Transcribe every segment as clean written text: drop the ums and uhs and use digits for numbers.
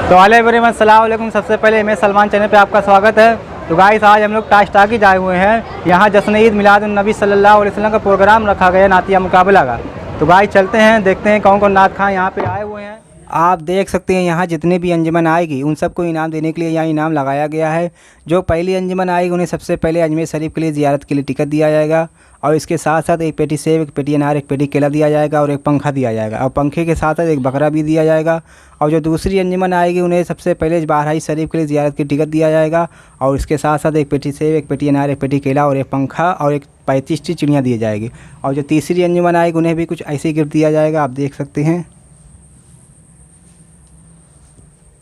तो अस्सलाम वालेकुम। सबसे पहले मैं सलमान चैनल पे आपका स्वागत है। तो गाइस आज हम लोग टास्टाकीज आए हुए हैं। यहाँ जश्न ईद मिलादुन्नबी सल्लल्लाहु अलैहि वसल्लम का प्रोग्राम रखा गया नातिया मुकाबला का। तो गाइस चलते हैं, देखते हैं कौन कौन नात खां यहाँ पे आए हुए हैं। आप देख सकते हैं यहाँ जितने भी अंजुमन आएगी उन सबको इनाम देने के लिए यहाँ इनाम लगाया गया है। जो पहली अंजुमन आएगी उन्हें सबसे पहले अजमेर शरीफ के लिए ज़ियारत के लिए टिकट दिया जाएगा और इसके साथ साथ एक पेटी सेब, एक पेटी अनार, एक पेटी केला दिया जाएगा और एक पंखा दिया जाएगा और पंखे के साथ साथ एक बकरा भी दिया जाएगा। और जो दूसरी अंजुमन आएगी उन्हें सबसे पहले बारहाई शरीफ के लिए ज़ियारत की टिकट दिया जाएगा और इसके साथ साथ एक पेटी सेब, एक पेटी अनार, एक पेटी केला और एक पंखा और एक 35 चिड़ियाँ दी जाएगी। और जो तीसरी अंजुमन आएगी उन्हें भी कुछ ऐसी गिफ्ट दिया जाएगा, आप देख सकते हैं।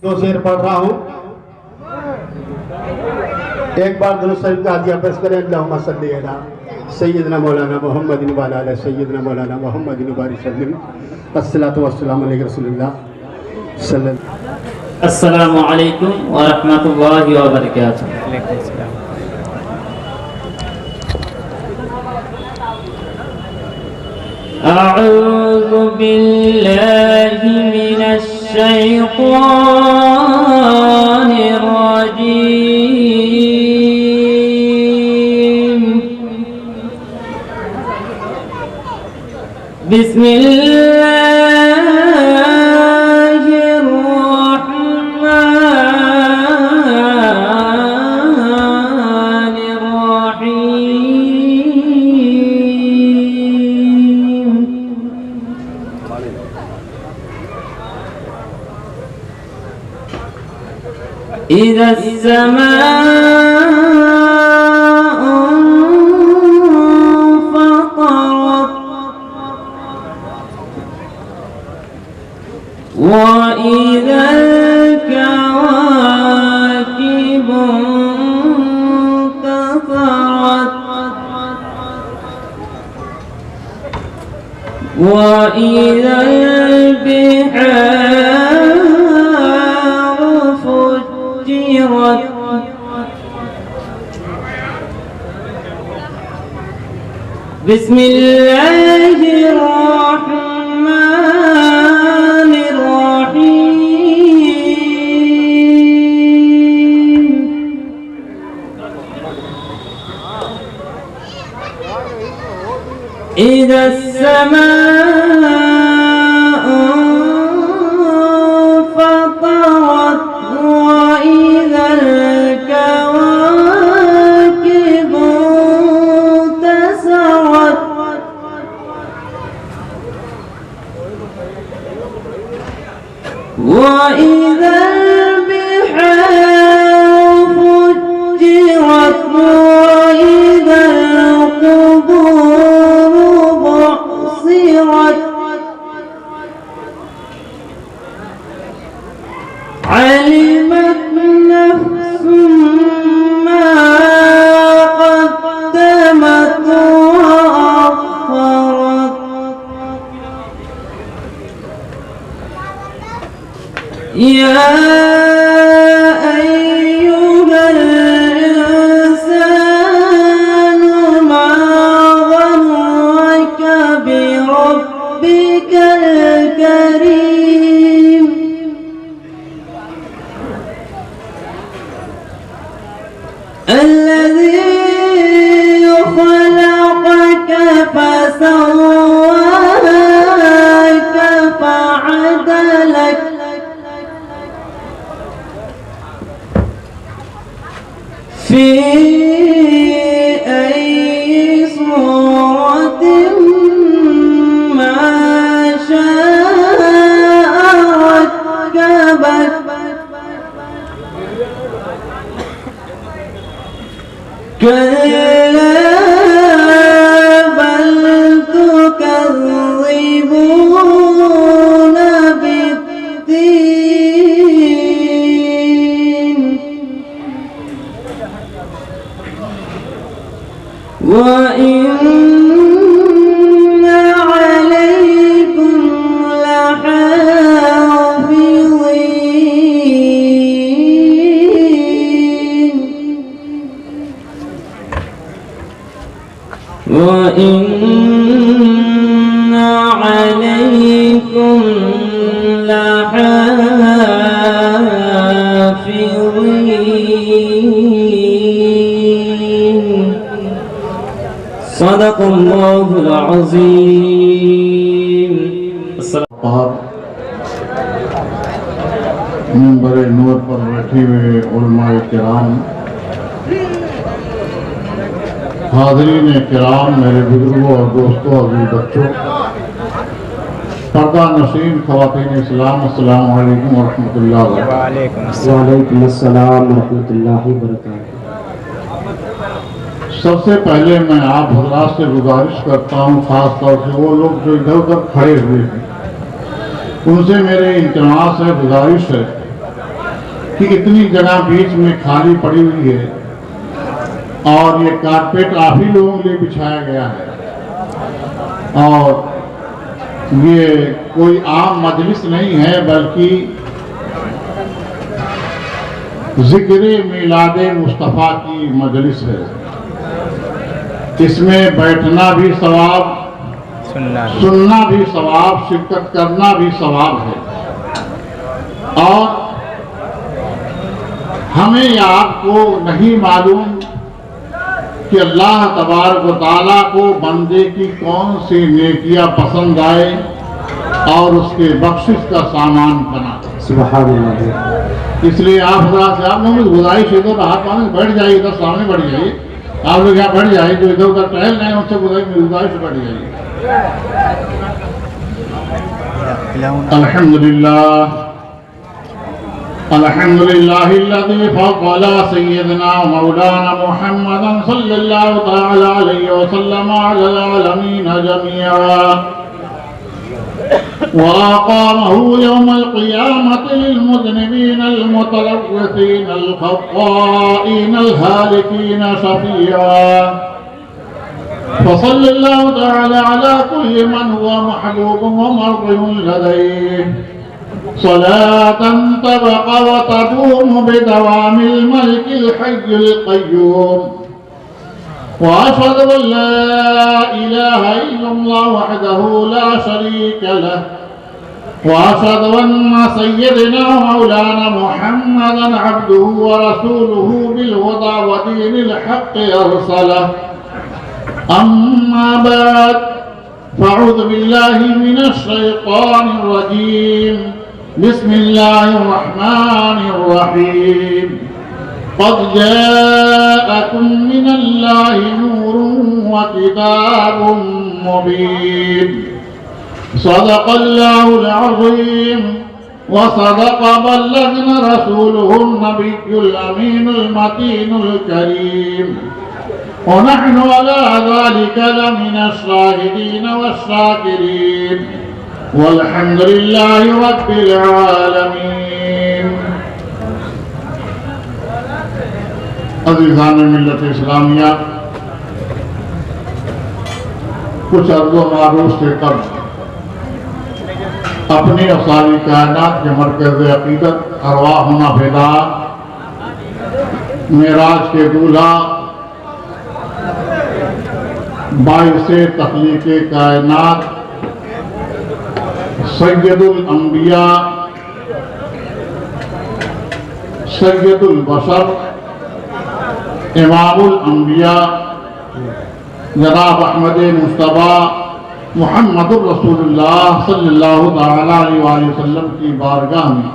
दो शेर पढ़ रहा हूँ, एक बार दुरूद शरीफ का हदिया पेश करें। अल्लाहुम्मा सल्ली अला सय्यदना मौलाना मुहम्मदिन व अला सय्यदना मौलाना मुहम्मदिन बारिक सल्लल्लाहु अस्सलातु वस्सलामु अलैहि रसूलिल्लाह सल्लल्लाहु। अस्सलामु अलैकुम व रहमतुल्लाहि व बरकातुहू। अऊज़ु बिल्लाहि मिनश शैतानिर रजीम। बिस्मिल्लाहिर रहमानिर रहीम। इज़ा وإذا الكواكب انتثرت وإذا البحار فجرت بسم الله الرحمن الرحيم. إذا السماء انفطرت وإذا الكواكب انتثرت وإذا البحار فجرت وإذا القبور بعثرت علمت نفس ما قدمت وأخرت يا أيها الإنسان ما ظنك بربك الكريم الذي خلقك فسواك فعدلك في أي صورة ما شاء ركبك كلا بل تكذبون بالدين وإن عليكم لحافظين وإن عليكم لحافظين सदक़ल्लाहुल अज़ीम। मिंबर नूर पर बैठे हुए उलमाए किराम, हाज़रीन किराम, मेरे बुजुर्गों और दोस्तों, अजीज बच्चों, पर्दा नशीन ख़वातीन इस्लाम, अस्सलामु अलैकुम व रहमतुल्लाहि व बरकातुहू। वालेकुम अस्सलाम व रहमतुल्लाहि व बरकातुहू। सबसे पहले मैं आप हज़रात से गुजारिश करता हूँ, ख़ास तौर से वो लोग जो इधर उधर खड़े हुए हैं, उनसे मेरे इंतमास है, गुजारिश है कि इतनी जगह बीच में खाली पड़ी हुई है और ये कारपेट आप ही लोगों के लिए बिछाया गया है और ये कोई आम मजलिस नहीं है, बल्कि ज़िक्र मिलादे मुस्तफ़ा की मजलिस है। इसमें बैठना भी सवाब, सुनना भी सवाब, शिरकत करना भी सवाब है। और हमें या आपको नहीं मालूम कि अल्लाह तबारक व तआला को बंदे की कौन सी नेकियां पसंद आए और उसके बख्शिश का सामान बना। सुभान अल्लाह। इसलिए आप हज़रात से आप लोगों की गुजारिश है, इधर हाथ पाने बैठ जाइए, इधर सामने बैठ जाइए, आप लोग यहाँ बैठ जाइए, जो इधर उधर टहल रहे हैं उनसे गुजारिश बैठ जाइए। अल्हम्दुलिल्लाह अल्हम्दुलिल्लाहिल्लज़ी फ़ज़्ज़ला सय्यदना मौलाना मुहम्मदन सल्लल्लाहु तआला अलैहि वसल्लम अलल आलमीन जमीआ व अक़ामहु यौमल क़ियामति लिल-मुज़निबीन अल-मुतलव्विसीन अल-ख़त्ताईन अल-हालिकीन शफ़ीआ फ़सल्लल्लाहु तआला अला कुल्लि मन हुवा महबूबुन व मर्ज़ियुन लदैहि सलातन तबक़ा व तदूम बिदवामिल मलिकिल हय्यिल क़य्यूम व अशहदु अन ला इलाहा इल्लल्लाह वहदहु ला शरीक लह व अशहदु अन्ना सय्यदना मौलाना मुहम्मदन अब्दुहु व रसूलुहु बिल हुदा व दीनिल हक़्क़ि अरसलह। अम्मा बाद फ़अऊज़ु बिल्लाहि मिनश शैतानिर रजीम। बिस्मिल्लाहिर्रहमानिर्रहीम। क़द जाअकुम मिनल्लाहि नूरुन व किताबुम मुबीन। सदक़ल्लाहुल अज़ीम व सदक़ बल्लगना रसूलुहुन नबियुल अमीनुल मतीनुल करीम व नहनु अला ज़ालिका लमिनश शाहिदीन वश्शाकिरीन वल्हम्दुलिल्लाहि रब्बिल आलमीन। अज़ीज़ान मिल्लत इस्लामिया, कुछ अर्ज़ो मारूफ से कब अपनी और सारी कायनात के मरकज़ अक़ीदत अरवाहुना फ़िदा मेराज के दूल्हा बाइसे तख्लीक़े कायनात सैयदुल अंबिया सैयदुल बशर इमामुल अंबिया जनाब अहमद मुस्तफ़ा मुहम्मदुर रसूलुल्लाह सल्लल्लाहु तआला अलैहि वसल्लम की बारगाह में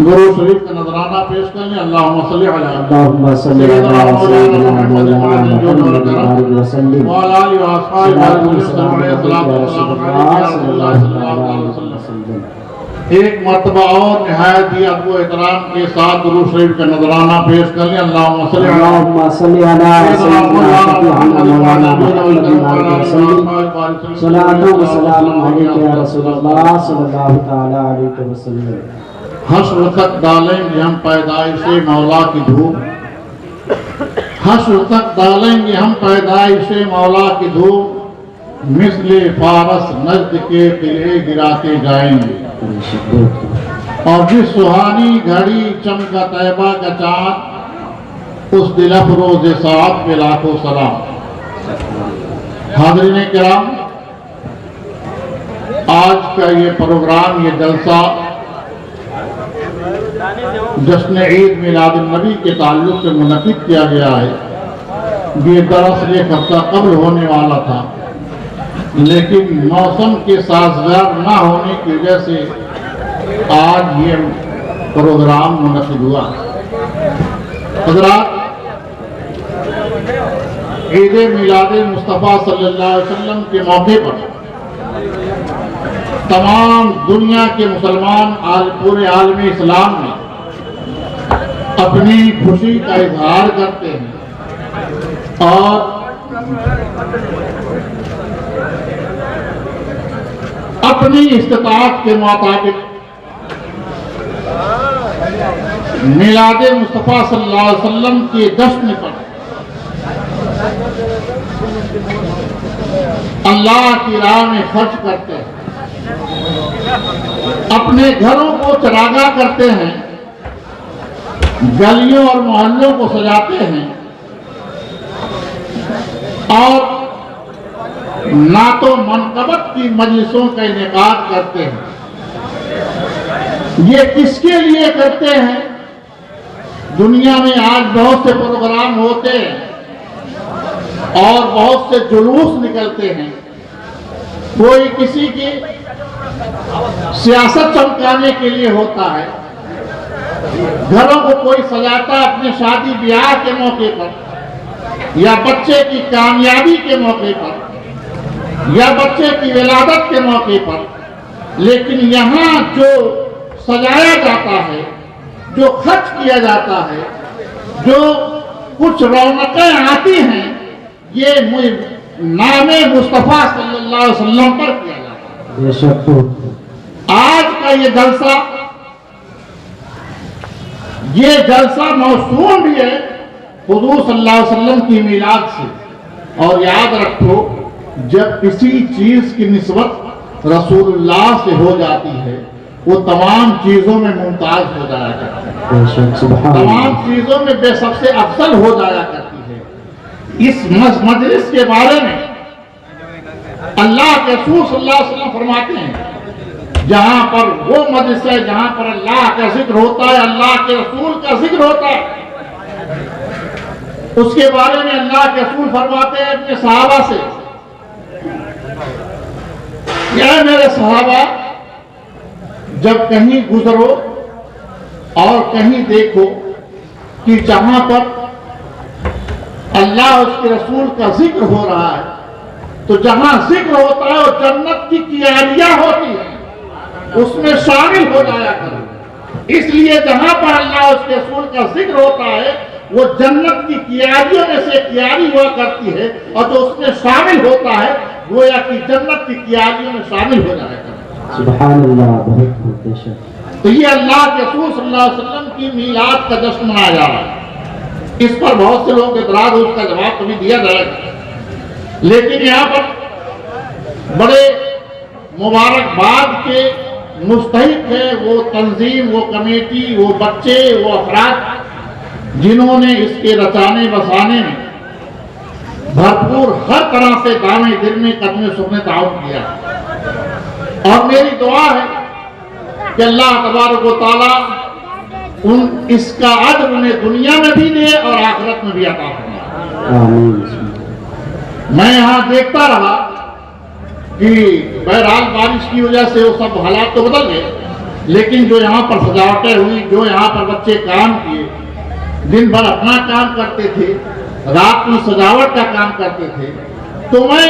गुरु शरीफ का नजराना पेश कर लें। अल्लाहुम्मा सल्लि अला सय्यिदना मौलाना मुहम्मद व अला आलिहि व अस्हाबिहि। एक मर्तबा और निहायत ही अदब व एहतराम के साथ गुरु शरीफ का नजराना पेश कर लें। अल्लाहुम्मा सल्लि अला सय्यिदना मौलाना मुहम्मद सल्लल्लाहु अलैहि वसल्लम। हश्र तक डालेंगे हम पैदाइशे मौला की धूप, हश्र तक डालेंगे हम पैदाइशे मौला की धूप, मिस्ले फारस नज़्द के किले गिराते जाएंगे। और जिस सुहानी घड़ी चमका तैबा का चाँद, उस दिल अफरोज़ साथ पे लाखों सलाम। हाज़रीन किराम, आज का ये प्रोग्राम, ये जलसा जश्न ईद मिलाद नबी के ताल्लुक से मुनक़िद किया गया है। ये दरअसल एक हफ्ता कबल होने वाला था, लेकिन मौसम के साजगार ना होने की वजह से आज ये प्रोग्राम मुनक़िद हुआ। हज़रात, ईद मिलाद मुस्तफ़ा सल्लल्लाहु अलैहि वसल्लम के मौके पर तमाम दुनिया के मुसलमान पूरे आलम इस्लाम में अपनी खुशी का इजहार करते हैं और अपनी इस्तिताअत के मुताबिक मिलाद मुस्तफ़ा सल्लल्लाहु अलैहि वसल्लम के जश्न पर अल्लाह की राह में खर्च करते हैं, अपने घरों को चरागा करते हैं, गलियों और मोहल्लों को सजाते हैं और नातो मनकबत की मजलिसों का इनेकाद करते हैं। ये किसके लिए करते हैं? दुनिया में आज बहुत से प्रोग्राम होते हैं और बहुत से जुलूस निकलते हैं। कोई किसी की सियासत चमकाने के लिए होता है, घरों को कोई सजाता है अपने शादी ब्याह के मौके पर या बच्चे की कामयाबी के मौके पर या बच्चे की विलादत के मौके पर, लेकिन यहाँ जो सजाया जाता है, जो खर्च किया जाता है, जो कुछ रौनकें आती हैं, ये नामे मुस्तफ़ा सल्लल्लाहु अलैहि वसल्लम पर किया जाता है। आज का ये जलसा मौसूम भी है हुजूर सल्लल्लाहु अलैहि वसल्लम की मिलाद से। और याद रखो, जब किसी चीज की निस्बत रसूलुल्लाह से हो जाती है, वो तमाम चीजों में मुमताज हो जाया करती है, तमाम चीजों में सबसे अफसल हो जाया करती है। इस मजलिस के बारे में अल्लाह के रसूल सल्लल्लाहु अलैहि वसल्लम फरमाते हैं, जहां पर वो मजलिस है जहां पर अल्लाह का जिक्र होता है, अल्लाह के रसूल का जिक्र होता है, उसके बारे में अल्लाह के रसूल फरमाते हैं अपने सहाबा से, या मेरे सहाबा, जब कहीं गुजरो और कहीं देखो कि जहां पर अल्लाह उसके रसूल का जिक्र हो रहा है, तो जहां जिक्र होता है और जन्नत की कियारियां होती है, उसमें शामिल हो जाया करो। इसलिए जहां पर अल्लाह उसके रसूल का जिक्र होता है, वो जन्नत की कियारियों में से कियारी हुआ करती है, और जो उसमें शामिल होता है गोया कि जन्नत की कियारियों में शामिल हो जाया करता है। सुभान अल्लाह, बहुत बेशक। तो ये अल्लाह के रसूल सल्लल्लाहु अलैहि वसल्लम की मीलाद का जश्न मनाया जा रहा है। इस पर बहुत से लोग इतराज, उसका जवाब कभी दिया जाएगा, लेकिन यहाँ पर बड़े मुबारकबाद के मुस्तहिक है वो तंजीम, वो कमेटी, वो बच्चे, वो अफराद जिन्होंने इसके रचाने बसाने में भरपूर हर तरह से दामे दिल में कदमे सुनने ताउन किया। और मेरी दुआ है कि अल्लाह तबारक व तआला इसका अज्र उन्हें दुनिया में भी दे और आखिरत में भी अता फरमाए। आमीन। मैं यहाँ देखता रहा कि बहरहाल बारिश की वजह से वो सब हालात तो बदल गए, लेकिन जो यहाँ पर सजावटें हुई, जो यहाँ पर बच्चे काम किए, दिन भर अपना काम करते थे, रात में सजावट का काम करते थे, तो मैं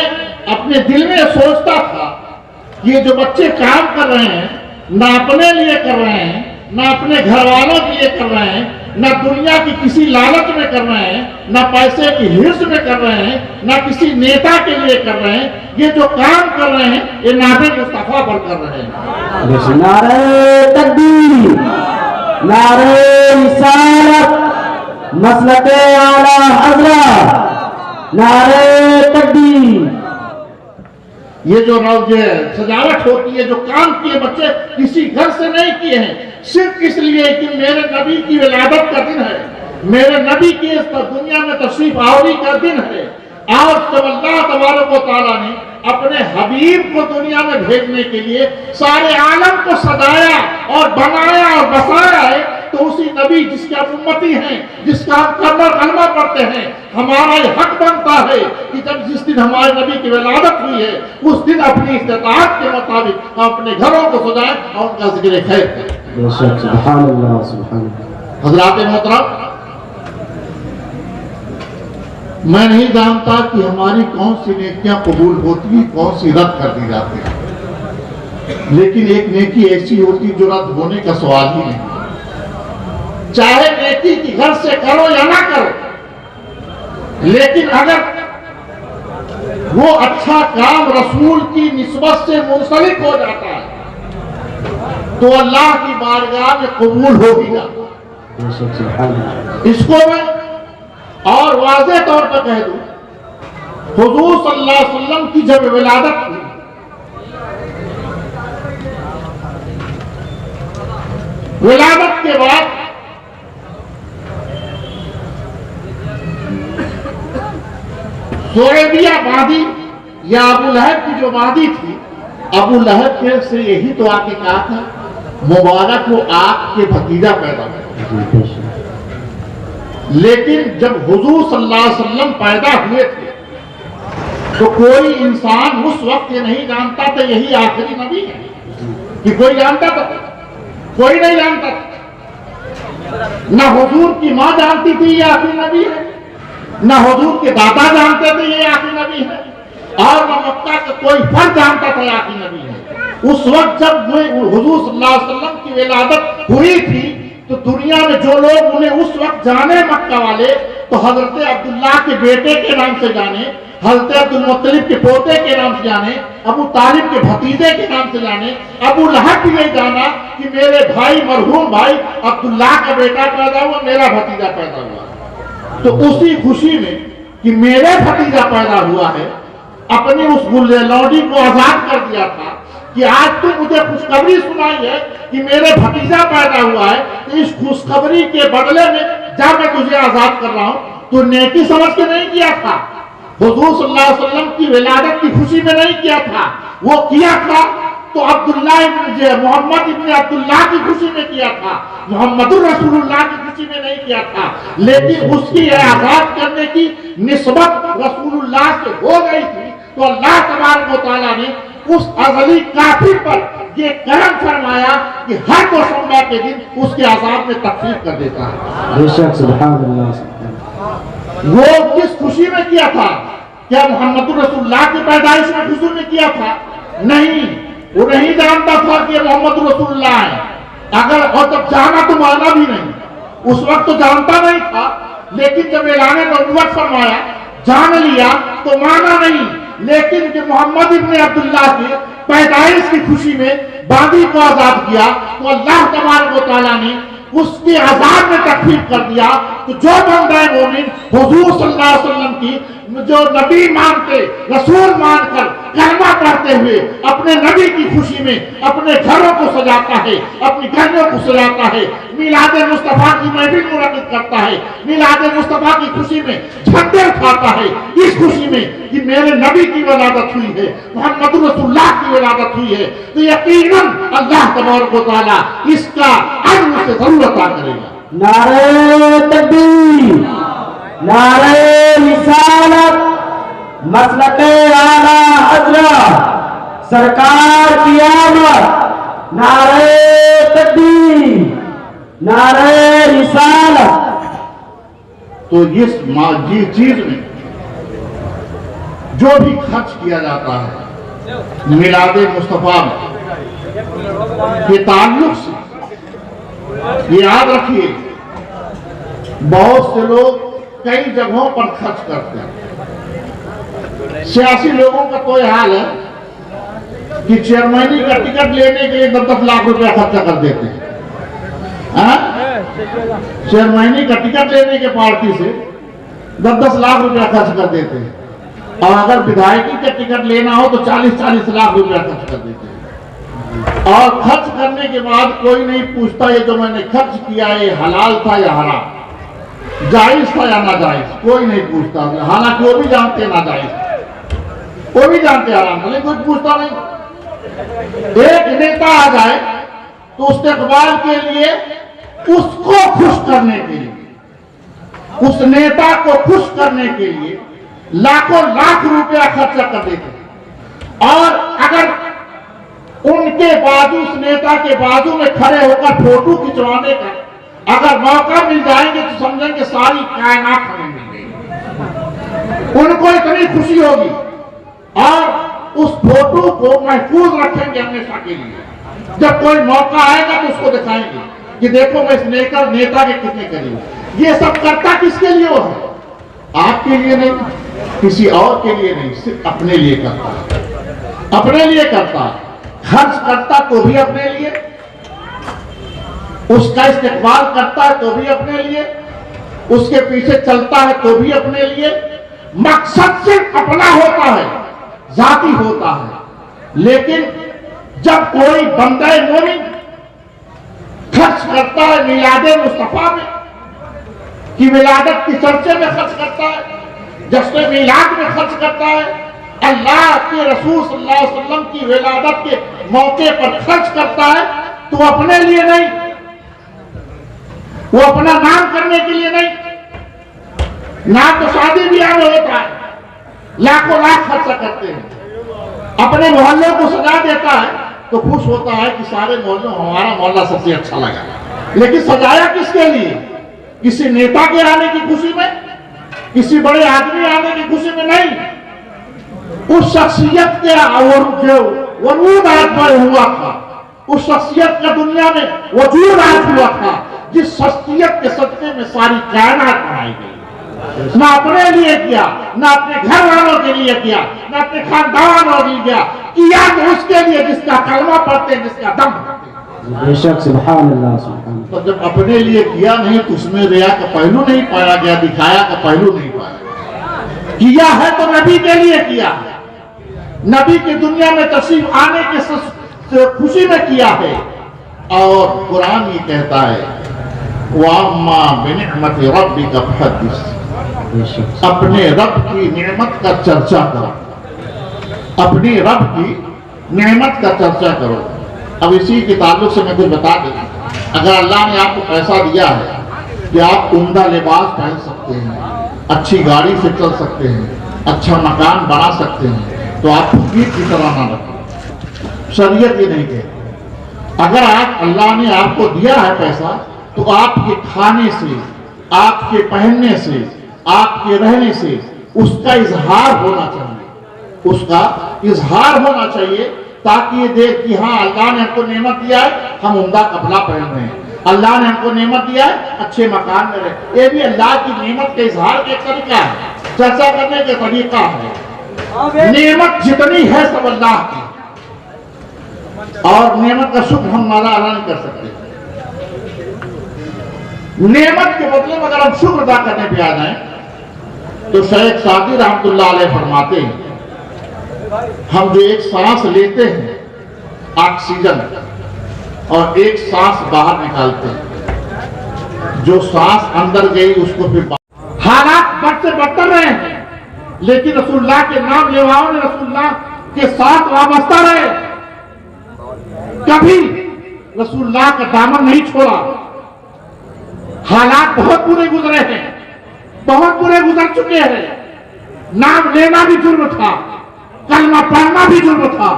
अपने दिल में सोचता था ये जो बच्चे काम कर रहे हैं, ना अपने लिए कर रहे हैं, ना अपने घर वालों के लिए कर रहे हैं, ना दुनिया की किसी लालच में कर रहे हैं, ना पैसे की हिर्स में कर रहे हैं, ना किसी नेता के लिए कर रहे हैं। ये जो काम कर रहे हैं, ये नाबे मुस्तफा पर कर रहे हैं। नारे तकबीर, नारे रिसालत, मसलके आला हज़रत, नारे तकबीर। ये जो सजावट होती है, जो काम किए बच्चे किसी घर से नहीं किए हैं, सिर्फ इसलिए कि मेरे नबी की विलादत का दिन है, मेरे नबी की इस दुनिया में तशरीफ आवरी का दिन है। और जब अल्लाह तबारक व तआला ने अपने हबीब को दुनिया में भेजने के लिए सारे आलम को सजाया और बनाया और बसाया है, तो उसी नबी नबी जिसके हम उम्मती हैं, जिसका हम कलमा पढ़ते हैं, हमारा ये हक बनता है कि जब जिस दिन हमारे नबी की विलादत हुई है उस दिन अपनी इस्तिताअत के मुताबिक हम अपने घरों को सजाएं और उनका जिक्र खैर करें। सुभान अल्लाह, सुभान अल्लाह। हज़रात मोहतरम, मैं नहीं जानता कि हमारी कौन सी नेकियां कबूल होती हैं, कौन सी रद्द कर दी जाती है, लेकिन एक नेकी ऐसी होती जो रद्द होने का सवाल ही नहीं। चाहे नेकी की घर से करो या ना करो, लेकिन अगर वो अच्छा काम रसूल की निस्बत से मुंसलिक हो जाता है तो अल्लाह की बारगाह में कबूल होगी ना। इसको मैं और वाज़ेह तौर पर कह दूं, हुजूर सल्लल्लाहु अलैहि वसल्लम की जब विलादत हुई, विलादत के बाद सुरैबिया वादी या अबू लहब की जो वादी थी, अबू लहब के से यही तो आके कहा था, मुबारक हो आपके भतीजा पैदा हुआ। लेकिन जब हुजूर सल्लल्लाहु अलैहि वसल्लम पैदा हुए थे तो कोई इंसान उस वक्त ये नहीं जानता था यही आखिरी नबी है, कि कोई जानता था? कोई नहीं जानता था। ना हुजूर की माँ जानती थी ये आखिरी नबी है, ना हुजूर के दादा जानते थे ये आखिरी नबी है, और न मक्का का कोई फर्द जानता था आखिरी नबी है। उस वक्त जब हुजूर सल्लल्लाहु अलैहि वसल्लम की विलादत हुई थी तो दुनिया में जो लोग उन्हें उस वक्त जाने मक्का वाले, तो हजरत अब्दुल्लाह के बेटे के नाम से जाने, हजरत अब्दुल मुत्तलिब के पोते के नाम से जाने, अबू तालिब के भतीजे के नाम से जाने, अबू लहब भी नहीं जाना कि मेरे भाई मरहूम भाई अब्दुल्लाह का बेटा पैदा हुआ, मेरा भतीजा पैदा हुआ। तो उसी खुशी में कि मेरे भतीजा पैदा हुआ है, अपनी उस लौंडी को आजाद कर दिया था कि आज तू मुझे खुशखबरी सुनाई है कि मेरे भतीजा पैदा हुआ है, तो इस खुशखबरी के बदले में जब मैं तुझे आजाद कर रहा हूं, तो नेकी समझ के नहीं किया था, हुजूर सल्लल्लाहु अलैहि वसल्लम की विलादत की खुशी में नहीं किया था, वो किया था तो अब्दुल्लाह इब्न मोहम्मद इब्न अब्दुल्लाह की खुशी में किया था, मोहम्मदुर रसूलुल्लाह की खुशी में नहीं किया था। लेकिन उसकी आजाद करने की निस्बत रसूलुल्लाह से हो गई थी, तो अल्लाह तबारक व तआला ने उस अज़ली काफिर पर ये करम फरमाया कि हर दोशंबा के दिन उसके आजाद में तखफीफ कर देता है। बेशक, सुभान अल्लाह। वो किस खुशी में किया था? क्या मोहम्मद रसूलुल्लाह की पैदाइश में खुशी में किया था? नहीं, वो नहीं जानता था कि मोहम्मद रसूलुल्लाह है। अगर और तब जाना तो माना भी नहीं, उस वक्त तो जानता नहीं था, लेकिन जब ऐलान नबुव्वत फरमाया, जान लिया तो माना नहीं। लेकिन जब मोहम्मद इब्न अब्दुल्लाह की पैदाइश की खुशी में बादी को आजाद किया तो अल्लाह तबारक व तआला ने उसके आजाद में तकफीर कर दिया। तो जो बंदा मोमिन हुजूर सल्लल्लाहु अलैहि वसल्लम की जो नबी मानते, रसूल मानकर कलमा पढ़ते हुए अपने नबी की खुशी में अपने घरों को सजाता है, अपनी गलियों को सजाता है, मिलाद मुस्तफा की महफिल मुनक्किद करता है, मिलाद मुस्तफा की खुशी में झंडे उठाता है, इस खुशी में कि मेरे नबी की विलादत हुई है, मोहम्मद रसूलुल्लाह की विलादत हुई है, तो यकीनन अल्लाह तबारक व तआला इसका अज्र से जरूर अता करेगा। नारे तकबीर, नारे रिसालत, मसलके आला हज़रत, सरकार की आमद, नारे तकबीर, नारे रिसालत। तो इस चीज में जो भी खर्च किया जाता है मिलाद मुस्तफा के ताल्लुक से, ये याद रखिए, बहुत से लोग कई जगहों पर खर्च करते हैं। सियासी लोगों का तो हाल है कि चेयरमैनी का टिकट लेने के लिए 10-10 लाख रुपया खर्चा कर देते हैं। चेयरमैनी का टिकट लेने के पार्टी से 10-10 लाख रुपया खर्च कर देते हैं, और अगर विधायकी का टिकट लेना हो तो 40-40 लाख रुपया खर्च कर देते हैं। और खर्च करने के बाद कोई नहीं पूछता ये जो मैंने खर्च किया ये हलाल था या हराम, जायज था या नाजायज, कोई नहीं पूछता। हालांकि वो भी जानते नाजायज, वो भी जानते हराम, लेकिन कोई पूछता नहीं। एक नेता आ जाए तो उसके इकबाल के लिए उसको खुश करने के लिए, उस नेता को खुश करने के लिए लाखों लाख रुपया खर्चा कर देते। और अगर उनके बाजू, उस नेता के बाजू में खड़े होकर फोटो खिंचवाने का अगर मौका मिल जाएंगे तो समझेंगे सारी कायनात हमें मिल गई। उनको इतनी खुशी होगी और उस फोटो को महफूज रखेंगे हमेशा के लिए। जब कोई मौका आएगा तो उसको दिखाएंगे कि देखो मैं इस नेता के कितने करीब। ये सब करता किसके लिए वो है? आपके लिए नहीं, किसी और के लिए नहीं, सिर्फ अपने लिए करता है, अपने लिए करता है। खर्च करता तो भी अपने लिए, उसका इस्तेमाल करता है तो भी अपने लिए, उसके पीछे चलता है तो भी अपने लिए। मकसद सिर्फ अपना होता है, जाती होता है। लेकिन जब कोई बंदे मोमिन खर्च करता है मिलादे मुस्तफा में, कि विलादत की चर्चे में खर्च करता है, जश्न मिलाद में खर्च करता है, अल्लाह के रसूल सल्लल्लाहु अलैहि वसल्लम की विलादत के मौके पर खर्च करता है, तो अपने लिए नहीं, वो अपना नाम करने के लिए नहीं। नाम तो शादी ब्याह में होता है, लाखों लाख खर्चा करते हैं। अपने मोहल्ले को सजा देता है तो खुश होता है कि सारे मोहल्ले हमारा मोहल्ला सबसे अच्छा लगा। लेकिन सजाया किसके लिए? किसी नेता के आने की खुशी में, किसी बड़े आदमी आने की खुशी में नहीं। उस शख्सियत के वजूद आज हुआ था, उस शख्सियत का दुनिया में वजूद आज हुआ था जिस शख्सियत के सदके में सारी कायनात बनाई गई। ना अपने लिए किया, ना अपने घर वालों के लिए किया, ना अपने खानदान वालों के लिए किया, तो उसके लिए जिसका कलमा पढ़ते, जिसका दम पढ़ते। बेशक सुभान अल्लाह सुभान। तो जब अपने लिए किया नहीं तो उसमें रिया का पहलू नहीं पाया गया, दिखाया का पहलू नहीं पाया। किया है तो नबी के लिए किया है, नबी की दुनिया में तशरीफ आने के खुशी में किया है। और कुरान ये कहता है वाम्मा बिनिअमति रब्बिका फहद्दिस, अपने रब की नेमत का चर्चा करो, अपने रब की नेमत का चर्चा करो। अब इसी के ताल्लुक से मैं कुछ बता दूं, अगर अल्लाह ने आपको पैसा दिया है कि आप उम्दा लिबास पहन सकते हैं, अच्छी गाड़ी से चल सकते हैं, अच्छा मकान बना सकते हैं, तो आप फकीर की तरह ना रखें। शरीयत ये नहीं कहती। अगर आप, अल्लाह ने आपको दिया है पैसा, तो आपके खाने से, आपके पहनने से, आपके रहने से उसका इजहार होना चाहिए, उसका इजहार होना चाहिए, ताकि ये देख कि हाँ अल्लाह ने हमको नेमत दिया है, हम उम्दा कपड़ा पहन रहे हैं, अल्लाह ने हमको नेमत दिया है, अच्छे मकान में रहे। ये भी अल्लाह की नेमत के इजहार का तरीका है, चर्चा करने का तरीका है। नेमत जितनी है सब अल्लाह की, और नेमत का शुक्र हम माला अदा नहीं कर सकते। नेमत के बदले में अगर हम शुक्र अदा करने पे आ जाए तो शेख सादी रहमतुल्लाह अलैह फरमाते हैं, हम जो एक सांस लेते हैं ऑक्सीजन, और एक सांस बाहर निकालते हैं, जो सांस अंदर गई उसको फिर हालात बद से बदतर रहे हैं, लेकिन रसूलुल्लाह के नाम लेवाओं ने रसूलुल्लाह के साथ वाबस्ता रहे, कभी रसूलुल्लाह का दामन नहीं छोड़ा। हालात बहुत बुरे गुजरे हैं, बहुत बुरे गुजर चुके हैं, नाम लेना भी जुर्म था, कलमा पढ़ना भी जुर्म था,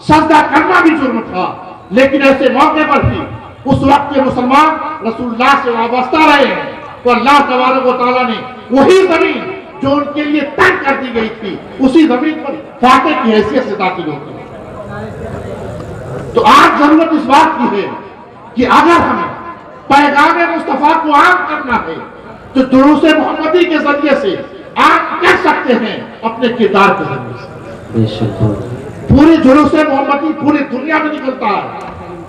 सजदा करना भी जुर्म था, लेकिन ऐसे मौके पर भी उस वक्त के मुसलमान रसूलुल्लाह से वाबस्ता रहे हैं, तो अल्लाह तबारक व तआला ने वही जमीन जो उनके लिए तंग कर दी गई थी, उसी जमीन पर फातह की हैसियत से दाखिल होती है। तो आज जरूरत इस बात की है कि अगर हमें पैगाम मुस्तफा को आम करना है तो दुरूस मोहम्मदी के जरिए से आम कर सकते हैं, अपने किरदार के जरिए से। पूरी जुलूस मोहम्मदी पूरी दुनिया में निकलता है,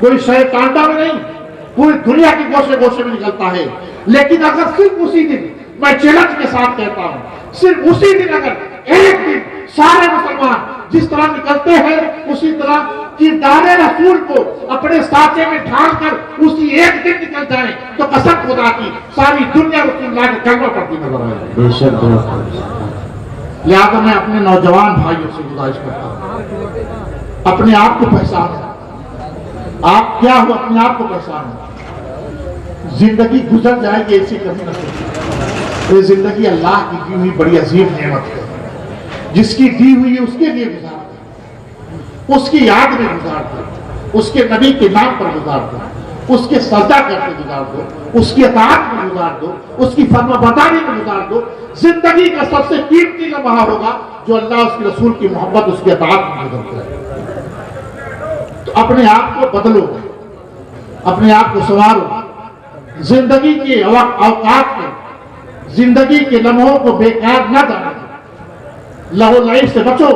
कोई शहर कांडा में नहीं, पूरी दुनिया के गोशे गोशे में निकलता है। लेकिन अगर सिर्फ उसी दिन, मैं चैलेंज के साथ कहता हूं, सिर्फ उसी दिन अगर एक दिन सारे मुसलमान जिस तरह निकलते हैं उसी तरह किरदारे रसूल को अपने साथे में ढालकर उसी एक दिन निकल जाए, तो कसम खुदा की सारी दुनिया रसूलुल्लाह के कलमा पढ़ती नजर आएगी। लिहाजा मैं अपने नौजवान भाइयों से गुजारिश करता हूं, अपने आप को पहचानो, आप क्या हो अपने आप को पहचानो। जिंदगी गुजर जाएगी ऐसी कभी न सोचो। ये जिंदगी अल्लाह की दी हुई बड़ी अजीम नेमत है, जिसकी दी हुई है उसके लिए गुजार दो, उसकी याद में गुजार दो, उसके नबी के नाम पर गुजार दो, उसके सजदा करके गुजार दो, उसकी अताअत में गुजार दो, उसकी फरमाबरदारी में गुजार दो। जिंदगी का सबसे कीमती लम्हा होगा जो अल्लाह उसके रसूल की मोहब्बत उसकी अताअत में गुजरता है। तो अपने आप को बदलो, अपने आप को संवारो, जिंदगी के अवकात में जिंदगी के लम्हों को बेकार न जाने दो, लहो लईफ से बचो,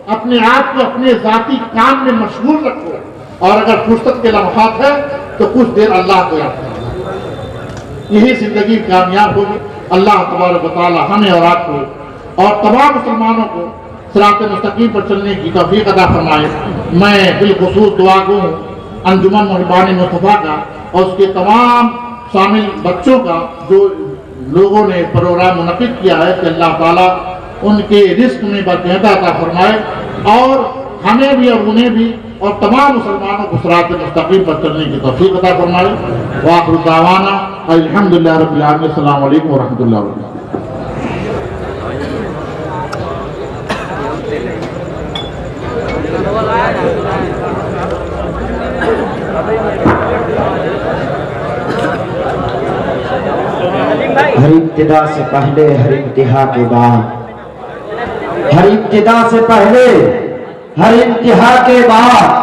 अपने आप को अपने जाती काम में मशगूल रखो, और अगर फुर्सत के लम्हात है तो कुछ देर अल्लाह को याद करना। यही जिंदगी कामयाब होगी। अल्लाह तबारक व तआला हमें और आपको और तमाम मुसलमानों को सिरात मुस्तकीम पर चलने की तौफीक अता फरमाए। मैं बिलखुसूस दुआ गो अंजुमन मुहिबान मुस्तफ़ा का और उसके तमाम शामिल बच्चों का जो लोगों ने प्रोग्राम मुनक़िद किया है कि अल्लाह ताला उनके रिस्क में बरकत अता फरमाए, और हमें भी और उन्हें भी और तमाम मुसलमानों को सिरात मुस्तकीम पर चलने की तौफीक अता फरमाए। व आखिरु दावाना अल्हम्दुलिल्लाहि रब्बिल आलमीन। अस्सलामु अलैकुम व रहमतुल्लाहि व बरकातहू। हर इब्तिदा से पहले हर इंतहा के बाद, हर इब्तिदा से पहले हर इंतहा के बाद